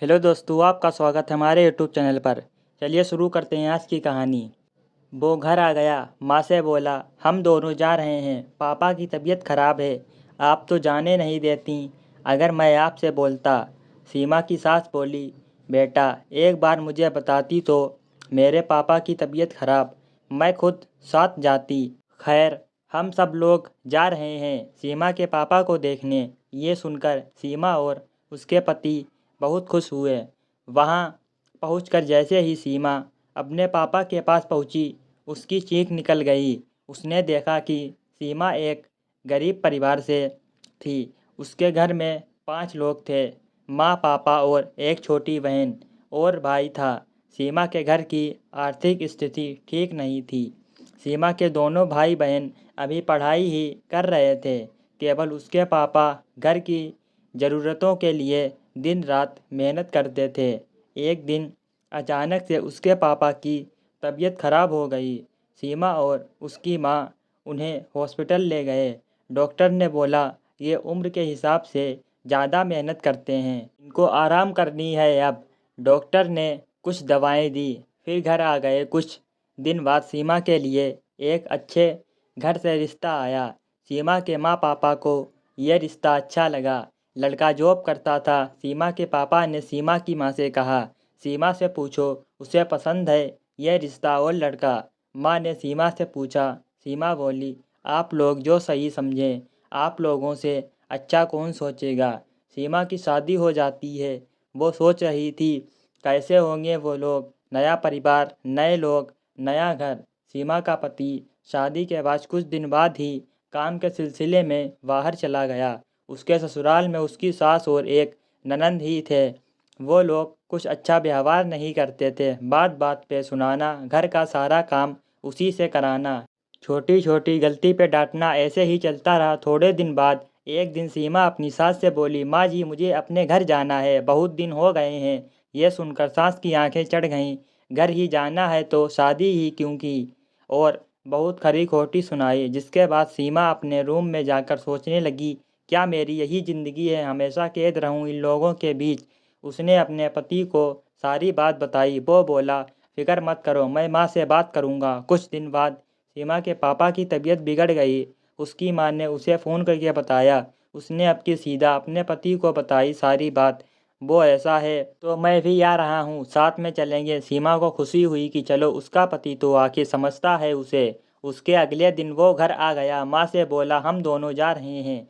Hello दोस्तों, आपका स्वागत है हमारे यूट्यूब चैनल पर। चलिए शुरू करते हैं आज की कहानी। वो घर आ गया, माँ से बोला, हम दोनों जा रहे हैं, पापा की तबीयत खराब है, आप तो जाने नहीं देती। अगर मैं आपसे बोलता। सीमा की सास बोली, बेटा एक बार मुझे बताती तो, मेरे पापा की तबीयत खराब, मैं खुद साथ जाती। खैर, हम सब लोग जा रहे हैं सीमा के पापा को देखने। ये सुनकर सीमा और उसके पति बहुत खुश हुए। वहाँ पहुंचकर जैसे ही सीमा अपने पापा के पास पहुंची, उसकी चीख निकल गई। उसने देखा कि सीमा एक गरीब परिवार से थी। उसके घर में 5 लोग थे, माँ, पापा और एक छोटी बहन और भाई था। सीमा के घर की आर्थिक स्थिति ठीक नहीं थी। सीमा के दोनों भाई बहन अभी पढ़ाई ही कर रहे थे। केवल उसके पापा घर की ज़रूरतों के लिए दिन रात मेहनत करते थे। एक दिन अचानक से उसके पापा की तबीयत खराब हो गई। सीमा और उसकी माँ उन्हें हॉस्पिटल ले गए। डॉक्टर ने बोला, ये उम्र के हिसाब से ज़्यादा मेहनत करते हैं, इनको आराम करनी है अब। डॉक्टर ने कुछ दवाएं दी, फिर घर आ गए। कुछ दिन बाद सीमा के लिए एक अच्छे घर से रिश्ता आया। सीमा के माँ पापा को ये रिश्ता अच्छा लगा। लड़का जॉब करता था। सीमा के पापा ने सीमा की माँ से कहा, सीमा से पूछो उसे पसंद है यह रिश्ता और लड़का। माँ ने सीमा से पूछा। सीमा बोली, आप लोग जो सही समझें, आप लोगों से अच्छा कौन सोचेगा। सीमा की शादी हो जाती है। वो सोच रही थी कैसे होंगे वो लोग, नया परिवार, नए लोग, नया घर। सीमा का पति शादी के बाद कुछ दिन बाद ही काम के सिलसिले में बाहर चला गया। उसके ससुराल में उसकी सास और एक ननंद ही थे। वो लोग कुछ अच्छा व्यवहार नहीं करते थे। बात बात पे सुनाना, घर का सारा काम उसी से कराना, छोटी छोटी गलती पे डांटना, ऐसे ही चलता रहा। थोड़े दिन बाद एक दिन सीमा अपनी सास से बोली, माँ जी मुझे अपने घर जाना है, बहुत दिन हो गए हैं। ये सुनकर सास की आंखें चढ़ गईं। घर ही जाना है तो शादी ही क्यों की, और बहुत खरी खोटी सुनाई। जिसके बाद सीमा अपने रूम में जाकर सोचने लगी, क्या मेरी यही ज़िंदगी है, हमेशा कैद रहूं इन लोगों के बीच। उसने अपने पति को सारी बात बताई। वो बोला, फिक्र मत करो, मैं माँ से बात करूँगा। कुछ दिन बाद सीमा के पापा की तबीयत बिगड़ गई। उसकी माँ ने उसे फ़ोन करके बताया। उसने अब की सीधा अपने पति को बताई सारी बात। वो ऐसा है तो मैं भी आ रहा हूँ, साथ में चलेंगे। सीमा को खुशी हुई कि चलो, उसका पति तो आखिर समझता है उसे। उसके अगले दिन वो घर आ गया। माँ से बोला, हम दोनों जा रहे हैं,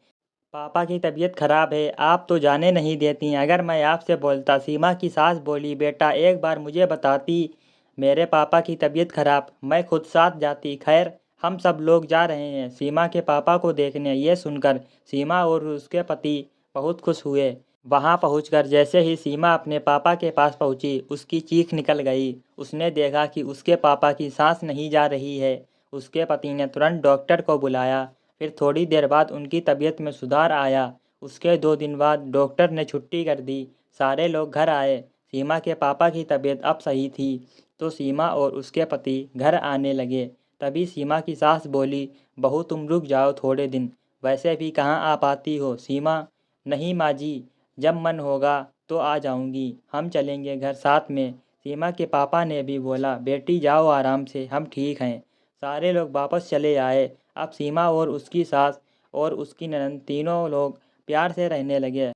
पापा की तबीयत खराब है, आप तो जाने नहीं देती। अगर मैं आपसे बोलता। सीमा की सास बोली, बेटा एक बार मुझे बताती, मेरे पापा की तबीयत खराब, मैं खुद साथ जाती। खैर, हम सब लोग जा रहे हैं सीमा के पापा को देखने। ये सुनकर सीमा और उसके पति बहुत खुश हुए। वहां पहुंचकर जैसे ही सीमा अपने पापा के पास पहुंची, उसकी चीख निकल गई। उसने देखा कि उसके पापा की सांस नहीं जा रही है। उसके पति ने तुरंत डॉक्टर को बुलाया। फिर थोड़ी देर बाद उनकी तबीयत में सुधार आया। उसके 2 दिन बाद डॉक्टर ने छुट्टी कर दी। सारे लोग घर आए। सीमा के पापा की तबीयत अब सही थी, तो सीमा और उसके पति घर आने लगे। तभी सीमा की सास बोली, बहू तुम रुक जाओ थोड़े दिन, वैसे भी कहाँ आ पाती हो। सीमा, नहीं माँ जी, जब मन होगा तो आ जाऊंगी, हम चलेंगे घर साथ में। सीमा के पापा ने भी बोला, बेटी जाओ आराम से, हम ठीक हैं। सारे लोग वापस चले आए। अब सीमा और उसकी सास और उसकी ननद तीनों लोग प्यार से रहने लगे।